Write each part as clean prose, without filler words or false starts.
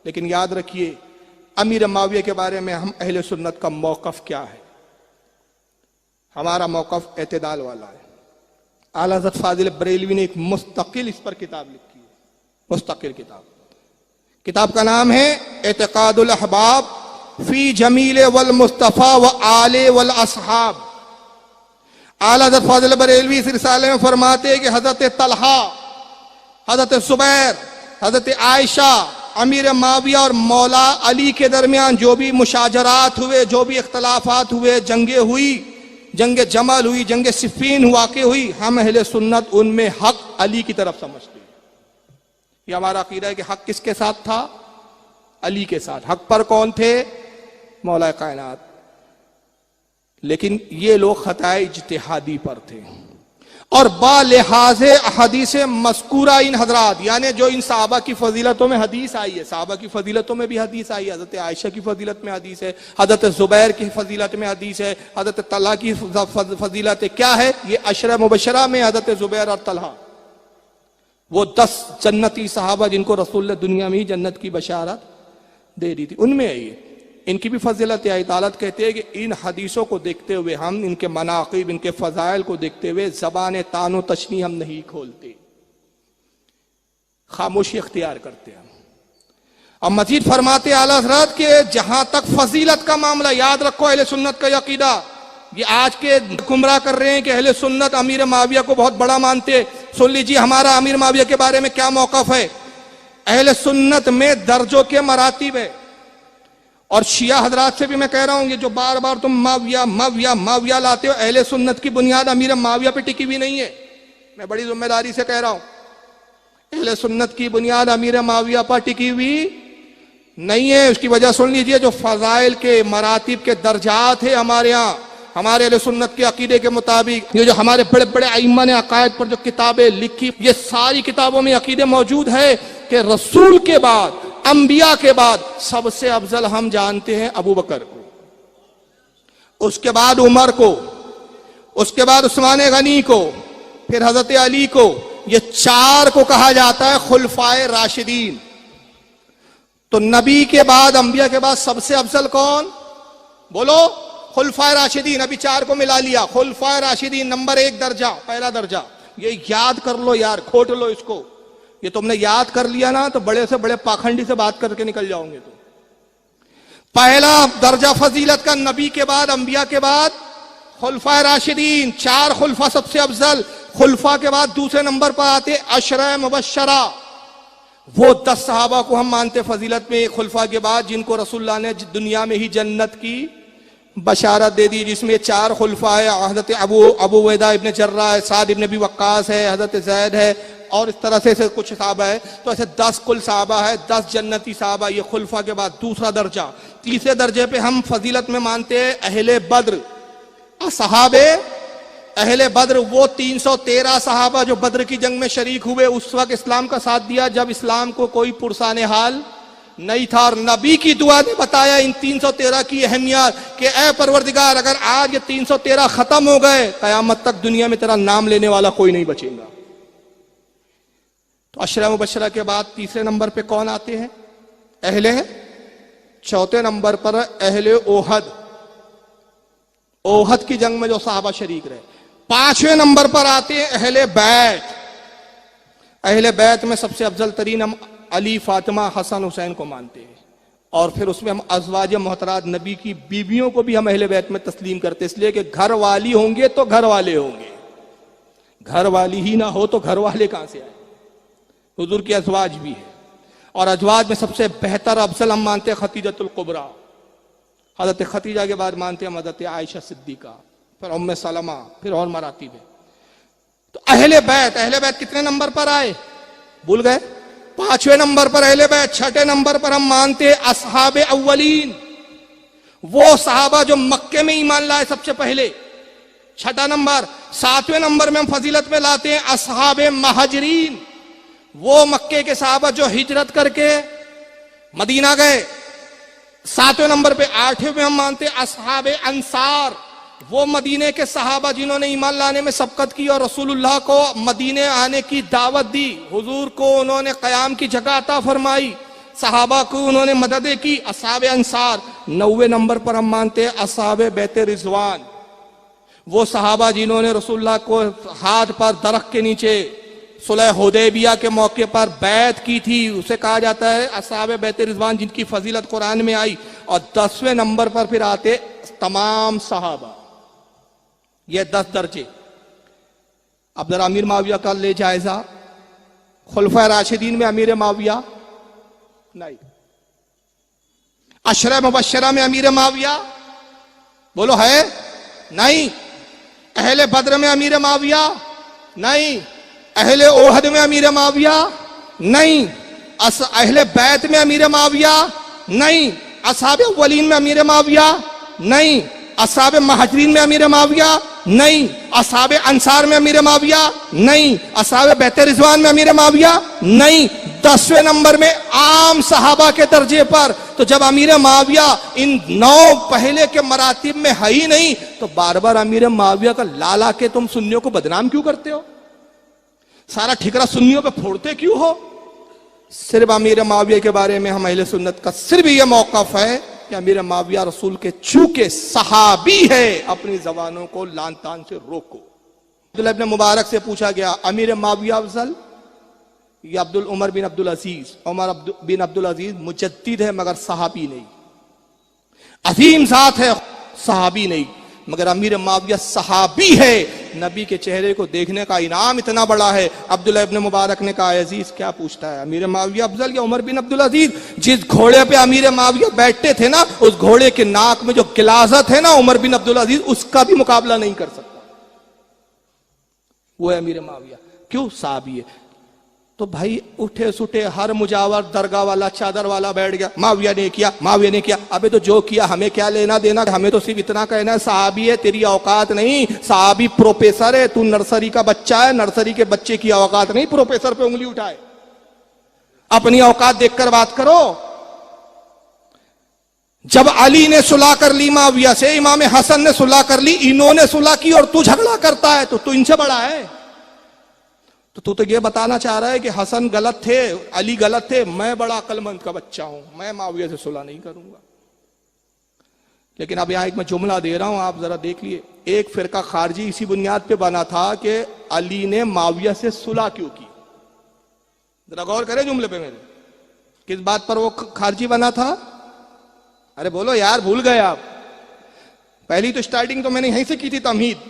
لیکن یاد رکھیے امیر معاویہ کے بارے میں ہم اہل سنت کا موقف کیا ہے؟ ہمارا موقف اعتدال والا ہے۔ اعلیٰ حضرت فاضل بریلوی نے ایک مستقل اس پر کتاب لکھی ہے، مستقل کتاب کا نام ہے اعتقاد الاحباب فی جمیل والمصطفیٰ وآل والاصحاب۔ اعلیٰ حضرت فاضل بریلوی اس رسالے میں فرماتے ہیں کہ حضرت طلحہ، حضرت زبیر، حضرت عائشہ، امیر معاویہ اور مولا علی کے درمیان جو بھی مشاجرات ہوئے، جو بھی اختلافات ہوئے، جنگیں ہوئی، جنگ جمل ہوئی، جنگ صفین واقع ہوئی، ہم اہل سنت ان میں حق علی کی طرف سمجھتے ہیں۔ یہ ہمارا عقیدہ ہے کہ حق کس کے ساتھ تھا؟ علی کے ساتھ۔ حق پر کون تھے؟ مولا کائنات۔ لیکن یہ لوگ خطۂ اجتہادی پر تھے، اور بالحاظ احادیث مذکورہ ان حضرات، یعنی جو ان صحابہ کی فضیلتوں میں حدیث آئی ہے، صحابہ کی فضیلتوں میں بھی حدیث آئی ہے، حضرت عائشہ کی فضیلت میں حدیث ہے، حضرت زبیر کی فضیلت میں حدیث ہے، حضرت طلحہ کی فضیلت ہے۔ کیا ہے یہ؟ عشرہ مبشرہ میں حضرت زبیر اور طلحہ، وہ 10 جنتی صحابہ جن کو رسول اللہ دنیا میں ہی جنت کی بشارت دے دی تھی، ان میں ہے یہ۔ ان کی بھی فضیلت ہے۔ عدالت کہتے ہیں کہ ان حدیثوں کو دیکھتے ہوئے ہم ان کے مناقب، ان کے فضائل کو دیکھتے ہوئے زبان طعن و تشنیع ہم نہیں کھولتے، خاموشی اختیار کرتے ہیں۔ اور مزید فرماتے اعلیٰ حضرات کہ جہاں تک فضیلت کا معاملہ، یاد رکھو اہل سنت کا یہ عقیدہ، یہ آج کے گمراہ کر رہے ہیں کہ اہل سنت امیر معاویہ کو بہت بڑا مانتے۔ سن لیجیے ہمارا امیر معاویہ کے بارے میں کیا موقف ہے۔ اہل سنت میں درجوں کے مراتب ہے، اور شیعہ حضرات سے بھی میں کہہ رہا ہوں، یہ جو بار بار تم معاویہ معاویہ معاویہ لاتے ہو، اہل سنت کی بنیاد امیر معاویہ پہ ٹکی ہوئی نہیں ہے۔ میں بڑی ذمہ داری سے کہہ رہا ہوں، اہل سنت کی بنیاد امیر معاویہ پر ٹکی ہوئی نہیں ہے۔ اس کی وجہ سن لیجئے، جو فضائل کے مراتب کے درجات ہیں ہمارے ہاں، ہمارے اہل سنت کے عقیدے کے مطابق، یہ جو ہمارے بڑے بڑے ائمہ نے عقائد پر جو کتابیں لکھی، یہ ساری کتابوں میں عقیدے موجود ہے کہ رسول کے بعد، انبیاء کے بعد سب سے افضل ہم جانتے ہیں ابو بکر کو، اس کے بعد عمر کو، اس کے بعد عثمان غنی کو، پھر حضرت علی کو۔ یہ 4 کو کہا جاتا ہے خلفائے راشدین۔ تو نبی کے بعد، انبیاء کے بعد سب سے افضل کون؟ بولو، خلفائے راشدین۔ ابھی 4 کو ملا لیا، خلفائے راشدین نمبر 1 درجہ، پہلا درجہ۔ یہ یاد کر لو یار، کھوٹ لو اس کو۔ یہ تم نے یاد کر لیا نا تو بڑے سے بڑے پاکھنڈی سے بات کر کے نکل جاؤں گے۔ تو پہلا درجہ فضیلت کا، نبی کے بعد، انبیاء کے بعد خلفائے راشدین، 4 خلفاء سب سے افضل۔ خلفاء کے بعد دوسرے نمبر پر آتے عشرہ مبشرہ، وہ 10 صحابہ کو ہم مانتے فضیلت میں خلفاء کے بعد، جن کو رسول اللہ نے دنیا میں ہی جنت کی بشارت دے دی، جس میں 4 خلفاء ہے، حضرت ابو عبیدہ ابن جراح ہے، سعد ابن ابی وقاص ہے، حضرت زید ہے، اور اس طرح سے کچھ صحابہ ہے۔ تو ایسے 10 کل صحابہ ہے، 10 جنتی صحابہ، یہ خلفاء کے بعد دوسرا درجہ۔ تیسرے درجے پہ ہم فضیلت میں مانتے ہیں اہل بدر، اصحاب اہل بدر، وہ 313 صحابہ جو بدر کی جنگ میں شریک ہوئے، اس وقت اسلام کا ساتھ دیا جب اسلام کو کوئی پرسان حال نہیں تھا، اور نبی کی دعا نے بتایا ان 313 کی اہمیت کہ اے پروردگار، اگر آج یہ 313 ختم ہو گئے، قیامت تک دنیا میں تیرا نام لینے والا کوئی نہیں بچے گا۔ تو عشرہ مبشرہ کے بعد تیسرے نمبر پہ کون آتے ہیں؟ اہل، چوتھے نمبر پر اہل اوحد، اوحد کی جنگ میں جو صحابہ شریک رہے۔ 5ویں نمبر پر آتے ہیں اہل بیت۔ اہل بیت میں سب سے افضل ترین ہم علی، فاطمہ، حسن، حسین کو مانتے ہیں، اور پھر اس میں ہم ازواج محترمات نبی کی بیویوں کو بھی ہم اہل بیت میں تسلیم کرتے، اس لیے کہ گھر والی ہوں گے تو گھر والے ہوں گے، گھر والی ہی نہ ہو تو گھر والے کہاں سے آئے؟ حضور کی ازواج بھی ہے، اور ازواج میں سب سے بہتر افضل ہم مانتے ہیں خدیجۃ الکبریٰ، حضرت خدیجہ کے بعد مانتے ہیں حضرت عائشہ صدیقہ، پھر ام سلمہ، پھر اور مراتب ہے۔ تو اہل بیت کتنے نمبر پر آئے؟ بھول گئے؟ 5ویں نمبر پر اہل بیت۔ 6ٹھے نمبر پر ہم مانتے ہیں اصحاب اولین، وہ صحابہ جو مکے میں ایمان لائے سب سے پہلے، 6ٹھا نمبر۔ 7ویں نمبر میں ہم فضیلت میں لاتے ہیں اصحاب مہاجرین، وہ مکے کے صحابہ جو ہجرت کر کے مدینہ گئے۔ 7ویں نمبر پہ 8ویں میں ہم مانتے ہیں اصحاب انصار، وہ مدینے کے صحابہ جنہوں نے ایمان لانے میں سبقت کی اور رسول اللہ کو مدینے آنے کی دعوت دی، حضور کو انہوں نے قیام کی جگہ عطا فرمائی۔ صحابہ کو انہوں نے مددیں کی. اصحاب انصار. 90 نمبر پر ہم مانتے ہیں اصحاب بیت رضوان, وہ صحابہ جنہوں نے رسول اللہ کو ہاتھ پر درخت کے نیچے صلح حدیبیہ کے موقع پر بیعت کی تھی, اسے کہا جاتا ہے اصحاب بیت رضوان, جن کی فضیلت قرآن میں آئی. اور 10ویں نمبر پر پھر آتے تمام صحابہ. یہ 10 درجے. اب ذرا امیر معاویہ کا لے جائزہ. خلفائے راشدین میں امیر معاویہ نہیں. عشرہ مبشرہ میں امیر معاویہ بولو ہے نہیں. اہل بدر میں امیر معاویہ نہیں. اہل احد میں امیر معاویہ نہیں. اہل بیت میں امیر معاویہ نہیں. اصحاب اولین میں امیر معاویہ نہیں. اصحاب مہاجرین میں امیر معاویہ نہیں. اصحاب انصار میں امیر معاویہ نہیں. اصحاب بیت رضوان میں امیر معاویہ نہیں. 10ویں نمبر میں عام صحابہ کے درجے پر. تو جب امیر معاویہ ان 9 پہلے کے مراتب میں ہے ہی نہیں, تو بار بار امیر معاویہ کا لالا کے تم سنیوں کو بدنام کیوں کرتے ہو؟ سارا ٹھکرا سنیوں پہ پھوڑتے کیوں ہو؟ صرف امیر معاویہ کے بارے میں ہم اہل سنت کا صرف یہ موقف ہے کہ امیر معاویہ رسول کے چونکہ صحابی ہے, اپنی زبانوں کو لان تان سے روکو. عبداللہ ابن مبارک سے پوچھا گیا امیر معاویہ افضل یا عمر بن عبدالعزیز؟ عمر بن عبدالعزیز مجدد ہے مگر صحابی نہیں, عظیم ذات ہے صحابی نہیں, مگر امیر معاویہ صحابی ہے. نبی کے چہرے کو دیکھنے کا انعام اتنا بڑا ہے. عبداللہ ابن مبارک نے کہا عزیز کیا پوچھتا ہے, امیر معاویہ افضل یا عمر بن عبدالعزیز؟ جس گھوڑے پہ امیر معاویہ بیٹھتے تھے نا, اس گھوڑے کے ناک میں جو غلاظت ہے نا عمر بن عبدالعزیز, اس کا بھی مقابلہ نہیں کر سکتا. وہ ہے امیر معاویہ. کیوں؟ صحابی ہے. تو بھائی اٹھے سٹے ہر مجاور درگاہ والا چادر والا بیٹھ گیا, معاویہ نے کیا, معاویہ نے کیا. ابے تو جو کیا ہمیں کیا لینا دینا, ہمیں تو صرف اتنا کہنا ہے صحابی ہے, تیری اوقات نہیں. صحابی پروفیسر ہے, تو نرسری کا بچہ ہے, نرسری کے بچے کی اوقات نہیں پروفیسر پہ انگلی اٹھائے. اپنی اوقات دیکھ کر بات کرو. جب علی نے صلح کر لی معاویہ سے, امام حسن نے صلح کر لی, انہوں نے صلح کی اور تو جھگڑا کرتا ہے, تو ان سے بڑا ہے. تو یہ بتانا چاہ رہا ہے کہ حسن غلط تھے, علی غلط تھے, میں بڑا عقل مند کا بچہ ہوں, میں معاویہ سے صلح نہیں کروں گا. لیکن اب یہاں ایک میں جملہ دے رہا ہوں, آپ ذرا دیکھ لیے. ایک فرقہ خارجی اسی بنیاد پہ بنا تھا کہ علی نے معاویہ سے صلح کیوں کی. ذرا غور کرے جملے پہ میرے, کس بات پر وہ خارجی بنا تھا؟ ارے بولو یار, بھول گئے آپ. پہلی تو سٹارٹنگ تو میں نے یہیں سے کی تھی تمہید,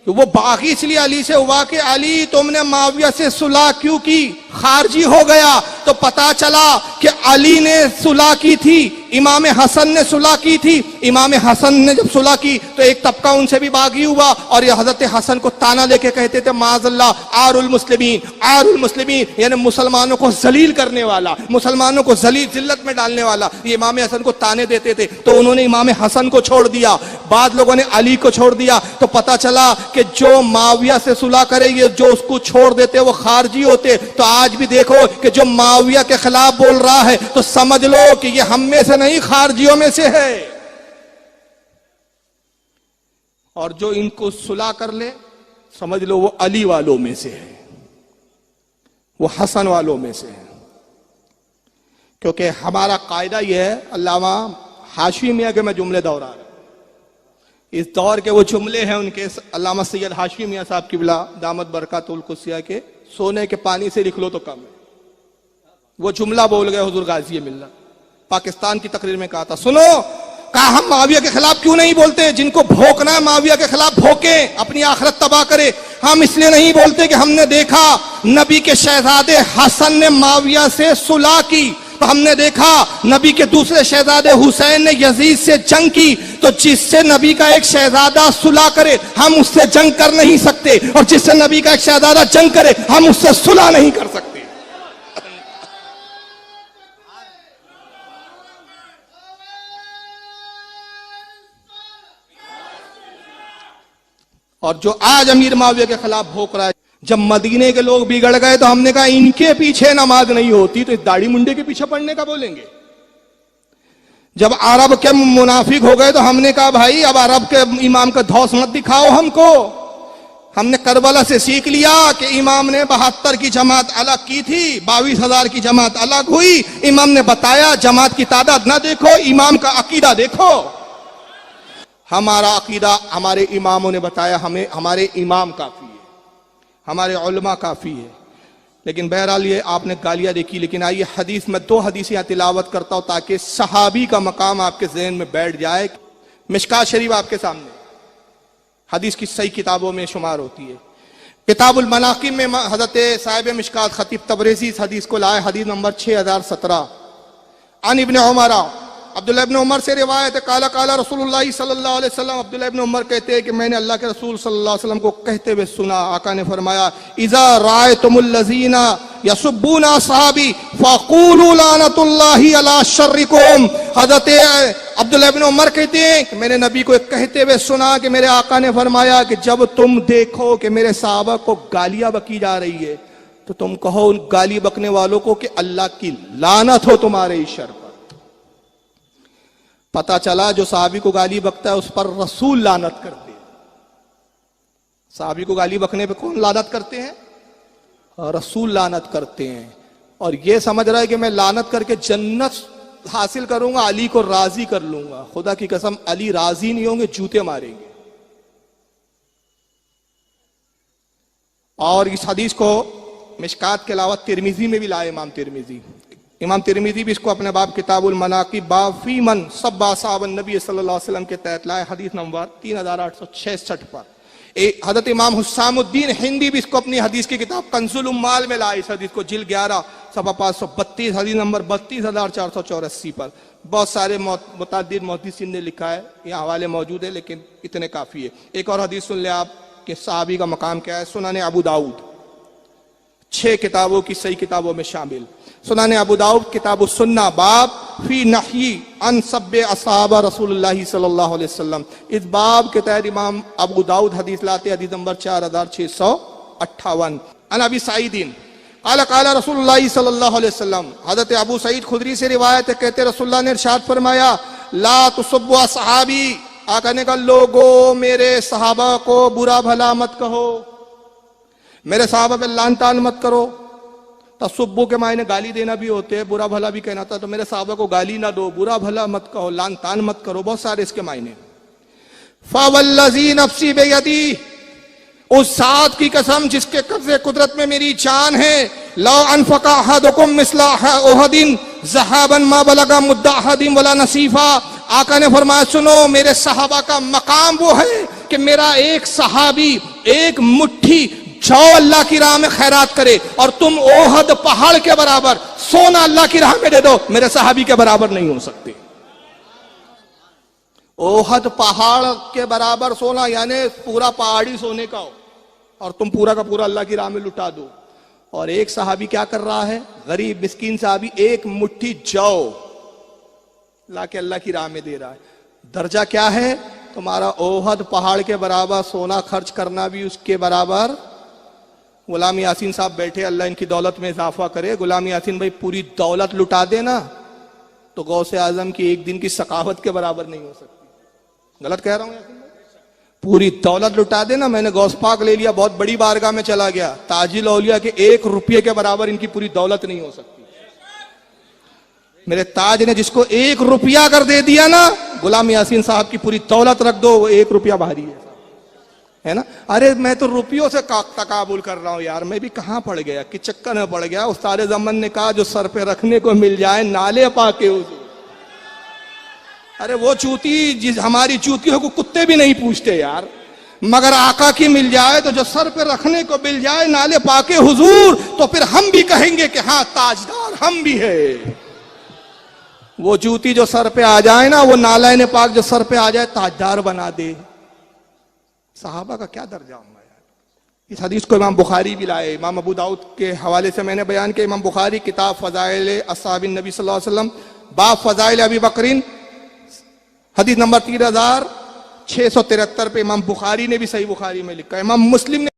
کہ وہ باغی اس لیے علی سے ہوا کہ علی تم نے معاویہ سے صلح کیوں کی. خارجی ہو گیا تو پتا چلا کہ علی نے صلح کی تھی, امام حسن نے صلح کی تھی. امام حسن نے جب صلح کی تو ایک طبقہ ان سے بھی باغی ہوا, اور یہ حضرت حسن کو تانا لے کے کہتے تھے معاذ اللہ عار المسلمین, عار المسلمین, یعنی مسلمانوں کو ذلیل کرنے والا, مسلمانوں کو ذلت میں ڈالنے والا. یہ امام حسن کو تانے دیتے تھے, تو انہوں نے امام حسن کو چھوڑ دیا, بعد لوگوں نے علی کو چھوڑ دیا. تو پتا چلا کہ جو معاویہ سے صلح کرے, یہ جو اس کو چھوڑ دیتے وہ خارجی ہوتے. تو آج بھی دیکھو کہ جو معاویہ کے خلاف بول رہا ہے تو سمجھ لو کہ یہ ہم میں سے نہیں, خارجیوں میں سے ہے. اور جو ان کو صلح کر لے سمجھ لو وہ علی والوں میں سے ہے, وہ حسن والوں میں سے ہے. کیونکہ ہمارا قاعدہ یہ ہے, علامہ حاشمی میاں کے میں جملے دہرا رہا ہوں, اس دور کے وہ جملے ہیں ان کے, علامہ سید حاشمی میاں صاحب قبلہ دامت برکاتہ القدسیہ کے, سونے کے پانی سے لکھ لو تو کم ہے. وہ جملہ بول گئے حضور غازی ملت, پاکستان کی تقریر میں کہا تھا, سنو, کہا ہم معاویہ کے خلاف کیوں نہیں بولتے؟ جن کو بھوکنا ہے معاویہ کے خلاف بھوکیں, اپنی آخرت تباہ کرے. ہم اس لیے نہیں بولتے کہ ہم نے دیکھا نبی کے شہزادے حسن نے معاویہ سے صلح کی, تو ہم نے دیکھا نبی کے دوسرے شہزادے حسین نے یزید سے جنگ کی. تو جس سے نبی کا ایک شہزادہ صلح کرے ہم اس سے جنگ کر نہیں سکتے, اور جس سے نبی کا ایک شہزادہ جنگ کرے ہم اس سے صلح نہیں کر سکتے. اور جو آج امیر معاویہ کے خلاف بھوک رہا ہے, جب مدینے کے لوگ بگڑ گئے تو ہم نے کہا ان کے پیچھے نماز نہیں ہوتی تو اس داڑھی منڈے کے پیچھے پڑھنے کا بولیں گے. جب عرب کے منافق ہو گئے تو ہم نے کہا بھائی اب عرب کے امام کا دھوس مت دکھاؤ ہم کو, ہم نے کربلا سے سیکھ لیا کہ امام نے 72 کی جماعت الگ کی تھی، 22,000 کی جماعت الگ ہوئی. امام نے بتایا جماعت کی تعداد نہ دیکھو، امام کا عقیدہ دیکھو. ہمارا عقیدہ ہمارے اماموں نے بتایا، ہمیں ہمارے امام کافی ہے، ہمارے علماء کافی ہے. لیکن بہرحال یہ آپ نے گالیاں دیکھی. لیکن آئیے حدیث میں 2 حدیثیں تلاوت کرتا ہوں تاکہ صحابی کا مقام آپ کے ذہن میں بیٹھ جائے. مشکات شریف آپ کے سامنے حدیث کی صحیح کتابوں میں شمار ہوتی ہے. کتاب المناقب میں حضرت صاحب مشکات خطیب تبریزی اس حدیث کو لائے، حدیث نمبر 6017. عن ابن عمر، عبداللہ ابن عمر سے روایت ہے، قال قال رسول اللہ صلی اللہ علیہ وسلم. عبداللہ ابن عمر کہتے ہیں کہ میں نے اللہ کے رسول صلی اللہ علیہ وسلم کو کہتے ہوئے سنا. آقا نے فرمایا اذا رأيتم الذين يسبون اصحابي فقولوا لعنة الله على شركم. حضرت عبداللہ ابن عمر کہتے ہیں کہ میں نے نبی کو کہتے ہوئے سنا کہ میرے آقا نے فرمایا کہ جب تم دیکھو کہ میرے صحابہ کو گالیاں بکی جا رہی ہے تو تم کہو ان گالی بکنے والوں کو کہ اللہ کی لعنت ہو تمہارے اس شر پر. پتہ چلا جو صحابی کو گالی بکتا ہے اس پر رسول لعنت کرتے ہیں. صحابی کو گالی بکنے پہ کون لعنت کرتے ہیں؟ رسول لعنت کرتے ہیں. اور یہ سمجھ رہا ہے کہ میں لعنت کر کے جنت حاصل کروں گا، علی کو راضی کر لوں گا. خدا کی قسم علی راضی نہیں ہوں گے، جوتے ماریں گے. اور اس حدیث کو مشکات کے علاوہ ترمذی میں بھی لائے امام ترمذی. امام ترمذی بھی اس کو اپنے باب کتاب المناقب باب فی من سب اصحاب النبی صلی اللہ علیہ وسلم کے تحت لائے، حدیث نمبر 3866 پر. حضرت امام حسام الدین ہندی بھی اس کو اپنی حدیث کی کتاب کنز الاموال میں لائے اس حدیث کو، جلد 11 صفحہ 532، حدیث نمبر 32484 پر. بہت سارے متعدد محدثین نے لکھا ہے، یہ حوالے موجود ہے لیکن اتنے کافی ہے. ایک اور حدیث سن لیں آپ کہ صحابی کا مقام کیا ہے. سنن ابو داؤد 6 کتابوں کی صحیح کتابوں میں شامل. سنن ابو داؤد کتاب السنہ باب فی نحی عن سب اصحاب رسول اللہ صلی اللہ علیہ وسلم. اس باب کے تحت امام ابو داؤد حدیث لاتے، حدیث نمبر 4658. عن ابی سعید قال قال رسول اللہ صلی اللہ علیہ وسلم. حضرت ابو سعید خدری سے روایت ہے، کہتے رسول اللہ نے ارشاد فرمایا لا تسبوا صحابی. آقا نے کہا لوگو میرے صحابہ کو برا بھلا مت کہو، میرے صحابہ پہ لعن طعن مت کرو. تسبو کے معنی گالی دینا بھی ہوتے ہیں، برا بھلا بھی کہنا تھا. تو میرے صحابہ کو گالی نہ دو، برا بھلا مت کہو، لعن طعن مت کرو، بہت سارے اس کے معنی. فوالذی نفسی بیدی، اس ذات کی قسم جس کے قبضے قدرت میں میری جان ہے، لو انفق احدکم مثل احد ذهبا ما بلغ مد احد ولا نصیفا. آقا نے فرمایا سنو میرے صحابہ کا مقام وہ ہے کہ میرا ایک صحابی ایک مٹھی جو اللہ کی راہ میں خیرات کرے اور تم احد پہاڑ کے برابر سونا اللہ کی راہ میں دے دو، میرے صحابی کے برابر نہیں ہو سکتے. احد پہاڑ کے برابر سونا یعنی پورا پہاڑی سونے کا ہو اور تم پورا کا پورا اللہ کی راہ میں لٹا دو. اور ایک صحابی کیا کر رہا ہے، غریب مسکین صحابی ایک مٹھی جو لا کے اللہ کی راہ میں دے رہا ہے. درجہ کیا ہے تمہارا؟ احد پہاڑ کے برابر سونا خرچ کرنا بھی اس کے برابر. غلام یاسین صاحب بیٹھے، اللہ ان کی دولت میں اضافہ کرے. غلام یاسین بھائی پوری دولت لٹا دینا تو غوث اعظم کی ایک دن کی ثقافت کے برابر نہیں ہو سکتی. غلط کہہ رہا ہوں یاسین بھائی؟ پوری دولت لٹا دینا، میں نے غوث پاک لے لیا، بہت بڑی بارگاہ میں چلا گیا، تاج الاولیاء کے 1 روپے کے برابر ان کی پوری دولت نہیں ہو سکتی. میرے تاج نے جس کو 1 روپیہ کر دے دیا نا، غلام یاسین صاحب کی پوری دولت رکھ دو، وہ 1 روپیہ بھاری ہے نا. ارے میں تو روپیوں سے تقابل کر رہا ہوں یار، میں بھی کہاں پڑ گیا، کہ چکر میں پڑ گیا. استاد زمن نے کہا جو سر پہ رکھنے کو مل جائے نالے پاکے حضور. ارے وہ چوتی ہماری چوتیوں کو کتے بھی نہیں پوچھتے یار، مگر آقا کی مل جائے تو جو سر پہ رکھنے کو مل جائے نالے پاکے حضور، تو پھر ہم بھی کہیں گے کہ ہاں تاجدار ہم بھی ہے. وہ جوتی جو سر پہ آ جائے نا، وہ نالائن پاک جو سر پہ آ جائے تاجدار بنا دے. صحابہ کا کیا درجہ ہوگا یار. اس حدیث کو امام بخاری بھی لائے. امام ابو داؤد کے حوالے سے میں نے بیان کیا. امام بخاری کتاب فضائل اصحاب النبی صلی اللہ علیہ وسلم باب فضائل ابی بکرین، حدیث نمبر 3673 پہ امام بخاری نے بھی صحیح بخاری میں لکھا. امام مسلم نے